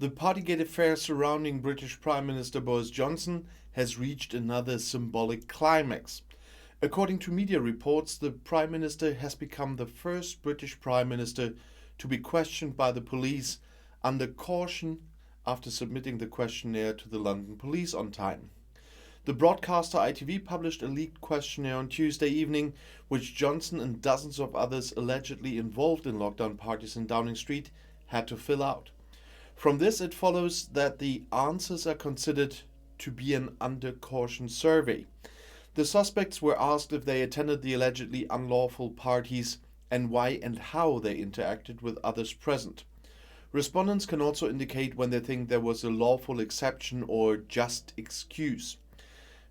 The Partygate affair surrounding British Prime Minister Boris Johnson has reached another symbolic climax. According to media reports, the Prime Minister has become the first British Prime Minister to be questioned by the police under caution after submitting the questionnaire to the London police on time. The broadcaster ITV published a leaked questionnaire on Tuesday evening, which Johnson and dozens of others allegedly involved in lockdown parties in Downing Street had to fill out. From this, it follows that the answers are considered to be an under caution survey. The suspects were asked if they attended the allegedly unlawful parties and why and how they interacted with others present. Respondents can also indicate when they think there was a lawful exception or just excuse.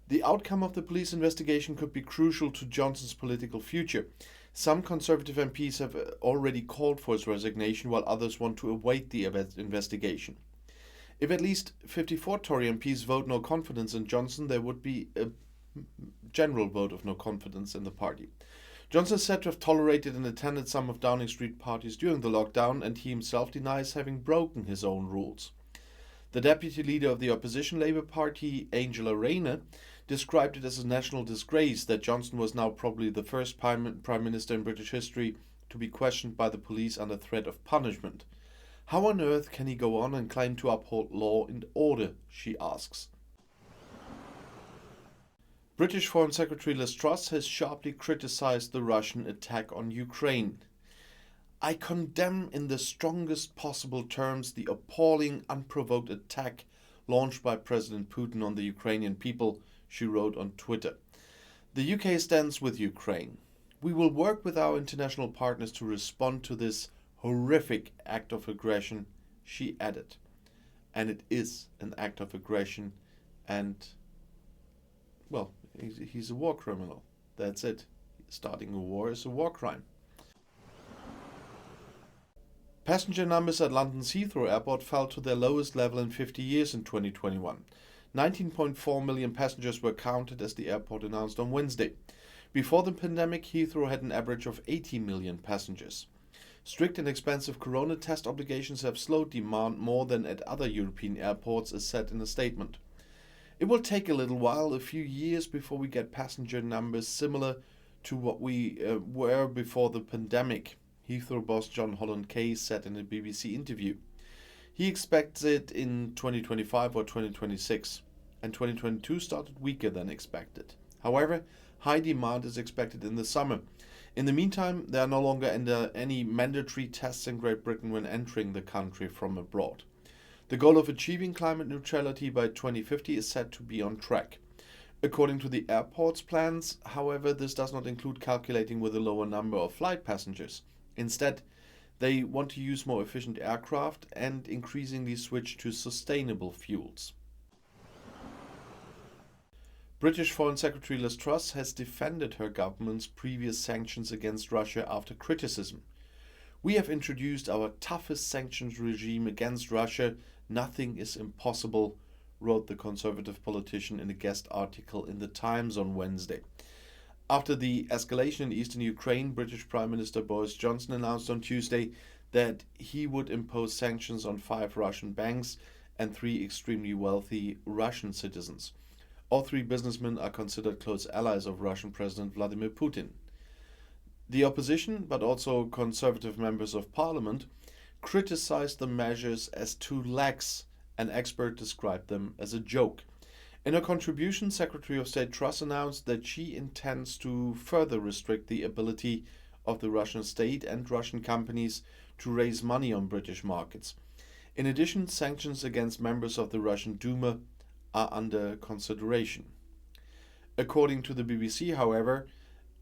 The outcome of the police investigation could be crucial to Johnson's political future. Some Conservative MPs have already called for his resignation, while others want to await the investigation. If at least 54 Tory MPs vote no confidence in Johnson, there would be a general vote of no confidence in the party. Johnson is said to have tolerated and attended some of Downing Street parties during the lockdown, and he himself denies having broken his own rules. The deputy leader of the opposition Labour Party, Angela Rayner, described it as a national disgrace that Johnson was now probably the first Prime Minister in British history to be questioned by the police under threat of punishment. How on earth can he go on and claim to uphold law and order, she asks. British Foreign Secretary Liz Truss has sharply criticized the Russian attack on Ukraine. I condemn in the strongest possible terms the appalling, unprovoked attack launched by President Putin on the Ukrainian people, she wrote on Twitter. The UK stands with Ukraine. We will work with our international partners to respond to this horrific act of aggression, she added. And it is an act of aggression, and, well, he's a war criminal. That's it. Starting a war is a war crime. Passenger numbers at London's Heathrow Airport fell to their lowest level in 50 years in 2021. 19.4 million passengers were counted, as the airport announced on Wednesday. Before the pandemic, Heathrow had an average of 80 million passengers. Strict and expensive corona test obligations have slowed demand more than at other European airports, as said in a statement. It will take a little while, a few years, before we get passenger numbers similar to what we were before the pandemic, Heathrow boss John Holland-Kay said in a BBC interview. He expects it in 2025 or 2026, and 2022 started weaker than expected. However, high demand is expected in the summer. In the meantime, there are no longer any mandatory tests in Great Britain when entering the country from abroad. The goal of achieving climate neutrality by 2050 is said to be on track. According to the airport's plans, however, this does not include calculating with a lower number of flight passengers. Instead, they want to use more efficient aircraft and increasingly switch to sustainable fuels. British Foreign Secretary Liz Truss has defended her government's previous sanctions against Russia after criticism. We have introduced our toughest sanctions regime against Russia. Nothing is impossible, wrote the Conservative politician in a guest article in The Times on Wednesday. After the escalation in eastern Ukraine, British Prime Minister Boris Johnson announced on Tuesday that he would impose sanctions on 5 Russian banks and 3 extremely wealthy Russian citizens. All 3 businessmen are considered close allies of Russian President Vladimir Putin. The opposition, but also Conservative members of Parliament, criticized the measures as too lax. An expert described them as a joke. In her contribution, Secretary of State Truss announced that she intends to further restrict the ability of the Russian state and Russian companies to raise money on British markets. In addition, sanctions against members of the Russian Duma are under consideration. According to the BBC, however,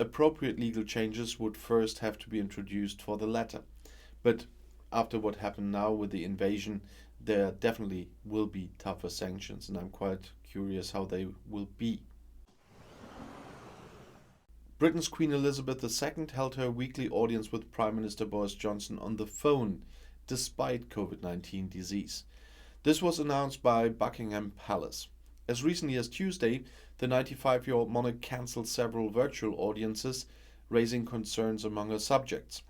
appropriate legal changes would first have to be introduced for the latter. But after what happened now with the invasion, there definitely will be tougher sanctions, and I'm quite curious how they will be. Britain's Queen Elizabeth II held her weekly audience with Prime Minister Boris Johnson on the phone, despite COVID-19 disease. This was announced by Buckingham Palace. As recently as Tuesday, the 95-year-old monarch cancelled several virtual audiences, raising concerns among her subjects.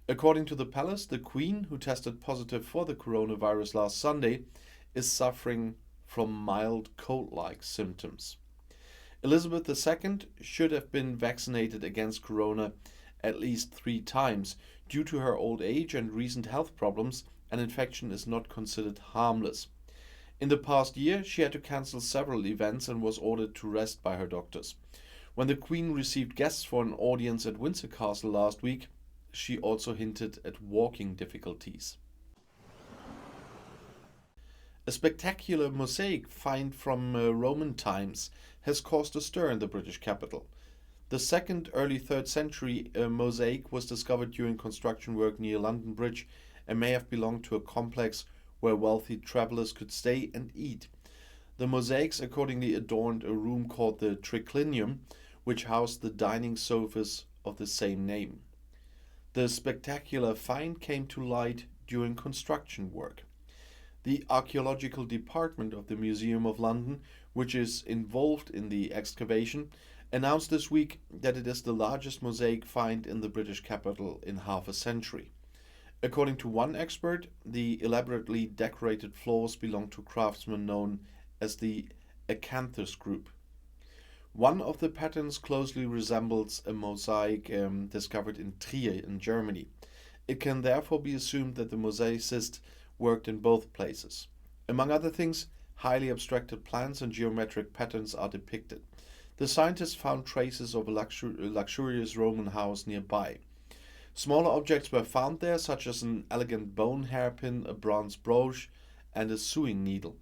According to the palace, the Queen, who tested positive for the coronavirus last Sunday, is suffering from mild cold-like symptoms. Elizabeth II should have been vaccinated against corona at least 3 times. Due to her old age and recent health problems, an infection is not considered harmless. In the past year, she had to cancel several events and was ordered to rest by her doctors. When the Queen received guests for an audience at Windsor Castle last week, she also hinted at walking difficulties. A spectacular mosaic find from Roman times has caused a stir in the British capital. The 2nd, early 3rd century mosaic was discovered during construction work near London Bridge and may have belonged to a complex where wealthy travellers could stay and eat. The mosaics accordingly adorned a room called the triclinium, which housed the dining sofas of the same name. The spectacular find came to light during construction work. The archaeological department of the Museum of London, which is involved in the excavation, announced this week that it is the largest mosaic find in the British capital in half a century. According to one expert, the elaborately decorated floors belong to craftsmen known as the Acanthus group. One of the patterns closely resembles a mosaic discovered in Trier in Germany. It can therefore be assumed that the mosaicist worked in both places. Among other things, highly abstracted plans and geometric patterns are depicted. The scientists found traces of a luxurious Roman house nearby. Smaller objects were found there, such as an elegant bone hairpin, a bronze brooch, and a sewing needle.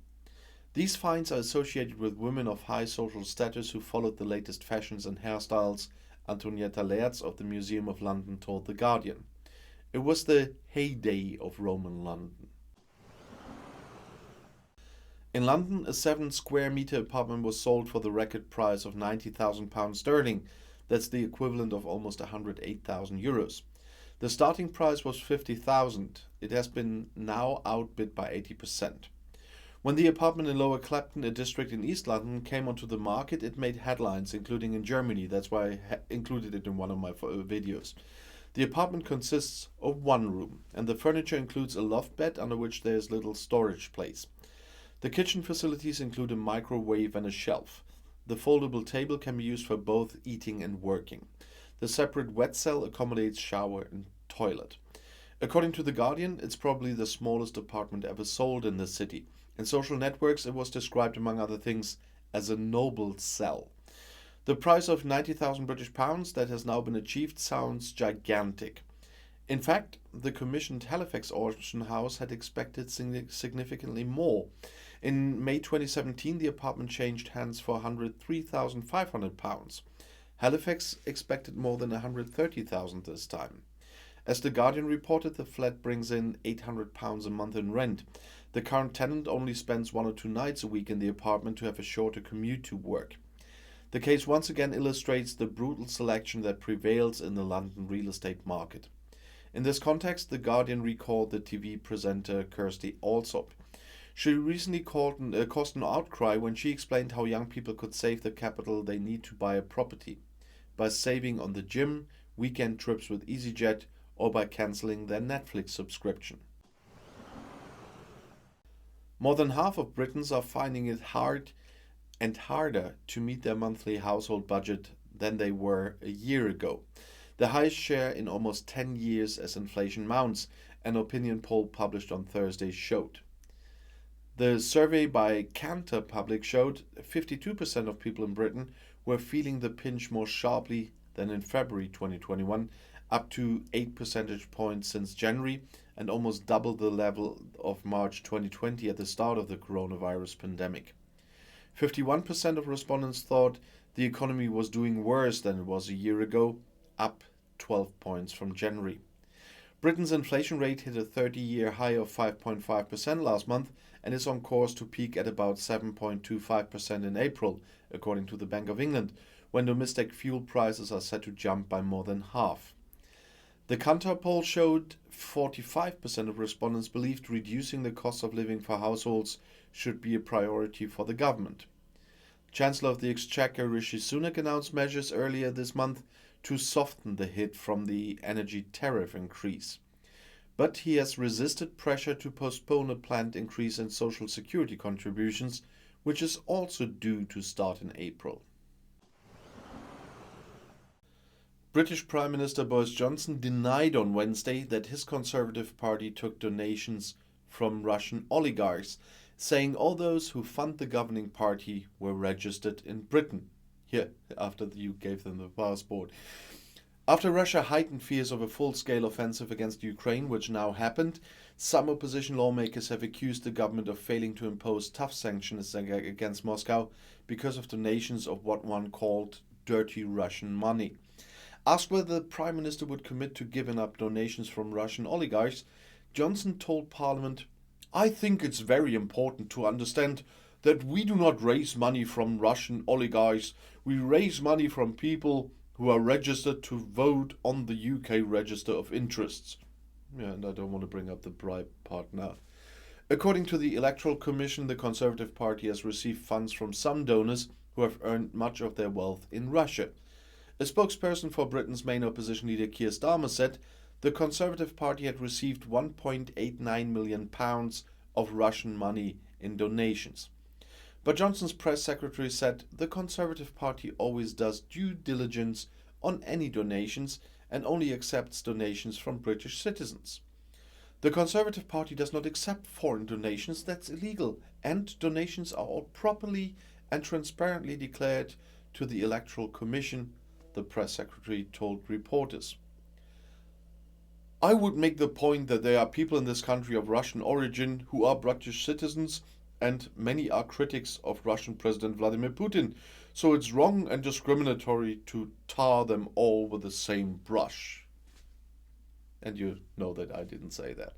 These finds are associated with women of high social status who followed the latest fashions and hairstyles, Antonietta Laerts of the Museum of London told The Guardian. It was the heyday of Roman London. In London, a 7 square meter apartment was sold for the record price of £90,000 sterling. That's the equivalent of almost €108,000. The starting price was £50,000. It has been now outbid by 80%. When the apartment in Lower Clapton, a district in East London, came onto the market, it made headlines, including in Germany. That's why I included it in one of my videos. The apartment consists of one room, and the furniture includes a loft bed under which there is little storage place. The kitchen facilities include a microwave and a shelf. The foldable table can be used for both eating and working. The separate wet cell accommodates shower and toilet. According to The Guardian, it's probably the smallest apartment ever sold in the city. In social networks, it was described, among other things, as a noble cell. The price of £90,000 that has now been achieved sounds gigantic. In fact, the commissioned Halifax auction house had expected significantly more. In May 2017, the apartment changed hands for £103,500. Halifax expected more than £130,000 this time. As The Guardian reported, the flat brings in £800 a month in rent. The current tenant only spends 1 or 2 nights a week in the apartment to have a shorter commute to work. The case once again illustrates the brutal selection that prevails in the London real estate market. In this context, The Guardian recalled the TV presenter Kirsty Allsop. She recently caused an outcry when she explained how young people could save the capital they need to buy a property, by saving on the gym, weekend trips with EasyJet, or by cancelling their Netflix subscription. More than half of Britons are finding it hard and harder to meet their monthly household budget than they were a year ago. The highest share in almost 10 years as inflation mounts, an opinion poll published on Thursday showed. The survey by Kantar Public showed 52% of people in Britain were feeling the pinch more sharply than in February 2021, up to 8 percentage points since January, and almost double the level of March 2020 at the start of the coronavirus pandemic. 51% of respondents thought the economy was doing worse than it was a year ago, up 12 points from January. Britain's inflation rate hit a 30-year high of 5.5% last month and is on course to peak at about 7.25% in April, according to the Bank of England, when domestic fuel prices are set to jump by more than half. The Kantar poll showed 45% of respondents believed reducing the cost of living for households should be a priority for the government. Chancellor of the Exchequer Rishi Sunak announced measures earlier this month to soften the hit from the energy tariff increase. But he has resisted pressure to postpone a planned increase in social security contributions, which is also due to start in April. British Prime Minister Boris Johnson denied on Wednesday that his Conservative Party took donations from Russian oligarchs, saying all those who fund the governing party were registered in Britain. Here, after you gave them the passport. After Russia heightened fears of a full-scale offensive against Ukraine, which now happened, some opposition lawmakers have accused the government of failing to impose tough sanctions against Moscow because of donations of what one called dirty Russian money. Asked whether the Prime Minister would commit to giving up donations from Russian oligarchs, Johnson told Parliament, "I think it's very important to understand that we do not raise money from Russian oligarchs. We raise money from people who are registered to vote on the UK Register of Interests." Yeah, and I don't want to bring up the bribe part now. According to the Electoral Commission, the Conservative Party has received funds from some donors who have earned much of their wealth in Russia. A spokesperson for Britain's main opposition leader Keir Starmer said the Conservative Party had received £1.89 million of Russian money in donations. But Johnson's press secretary said the Conservative Party always does due diligence on any donations and only accepts donations from British citizens. The Conservative Party does not accept foreign donations, that's illegal, and donations are all properly and transparently declared to the Electoral Commission, the press secretary told reporters. "I would make the point that there are people in this country of Russian origin who are British citizens, and many are critics of Russian President Vladimir Putin, so it's wrong and discriminatory to tar them all with the same brush." And you know that I didn't say that.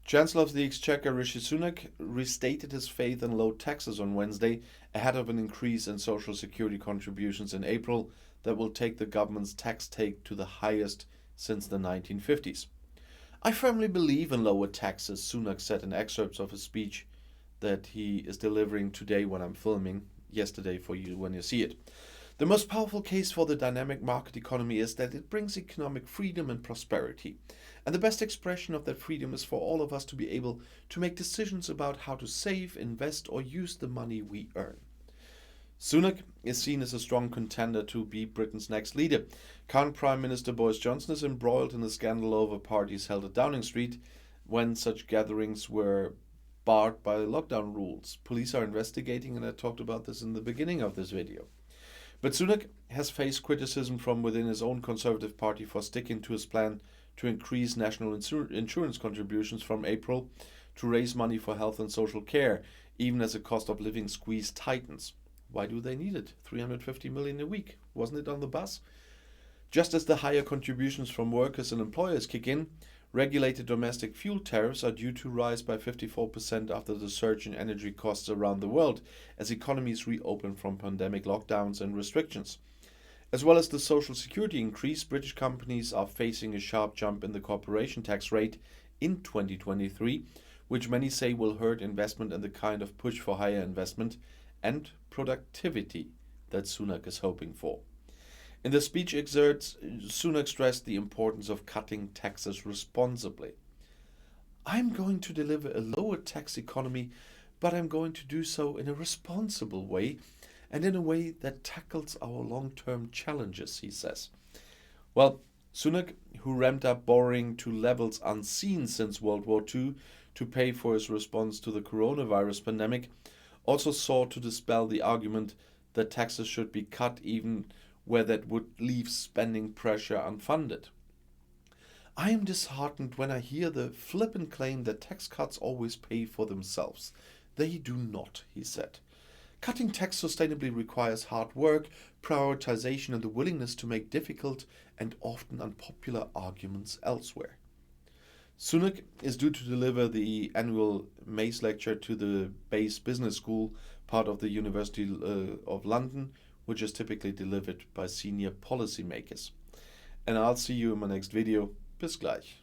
Chancellor of the Exchequer Rishi Sunak restated his faith in low taxes on Wednesday ahead of an increase in social security contributions in April that will take the government's tax take to the highest since the 1950s. "I firmly believe in lower taxes," Sunak said in excerpts of his speech that he is delivering today when I'm filming, yesterday for you when you see it. "The most powerful case for the dynamic market economy is that it brings economic freedom and prosperity. And the best expression of that freedom is for all of us to be able to make decisions about how to save, invest, or use the money we earn." Sunak is seen as a strong contender to be Britain's next leader. Current Prime Minister Boris Johnson is embroiled in a scandal over parties held at Downing Street when such gatherings were barred by lockdown rules. Police are investigating, and I talked about this in the beginning of this video. But Sunak has faced criticism from within his own Conservative Party for sticking to his plan to increase national insurance contributions from April to raise money for health and social care, even as the cost of living squeeze tightens. Why do they need it? 350 million a week. Wasn't it on the bus? Just as the higher contributions from workers and employers kick in, regulated domestic fuel tariffs are due to rise by 54% after the surge in energy costs around the world as economies reopen from pandemic lockdowns and restrictions. As well as the social security increase, British companies are facing a sharp jump in the corporation tax rate in 2023, which many say will hurt investment and the kind of push for higher investment and productivity that Sunak is hoping for. In the speech excerpts, Sunak stressed the importance of cutting taxes responsibly. "I'm going to deliver a lower tax economy, but I'm going to do so in a responsible way and in a way that tackles our long-term challenges," he says. Well, Sunak, who ramped up borrowing to levels unseen since World War II to pay for his response to the coronavirus pandemic, also sought to dispel the argument that taxes should be cut even where that would leave spending pressure unfunded. "I am disheartened when I hear the flippant claim that tax cuts always pay for themselves. They do not," he said. "Cutting tax sustainably requires hard work, prioritization, and the willingness to make difficult and often unpopular arguments elsewhere." Sunak is due to deliver the annual Mace Lecture to the Base Business School, part of the University of London, which is typically delivered by senior policymakers. And I'll see you in my next video. Bis gleich.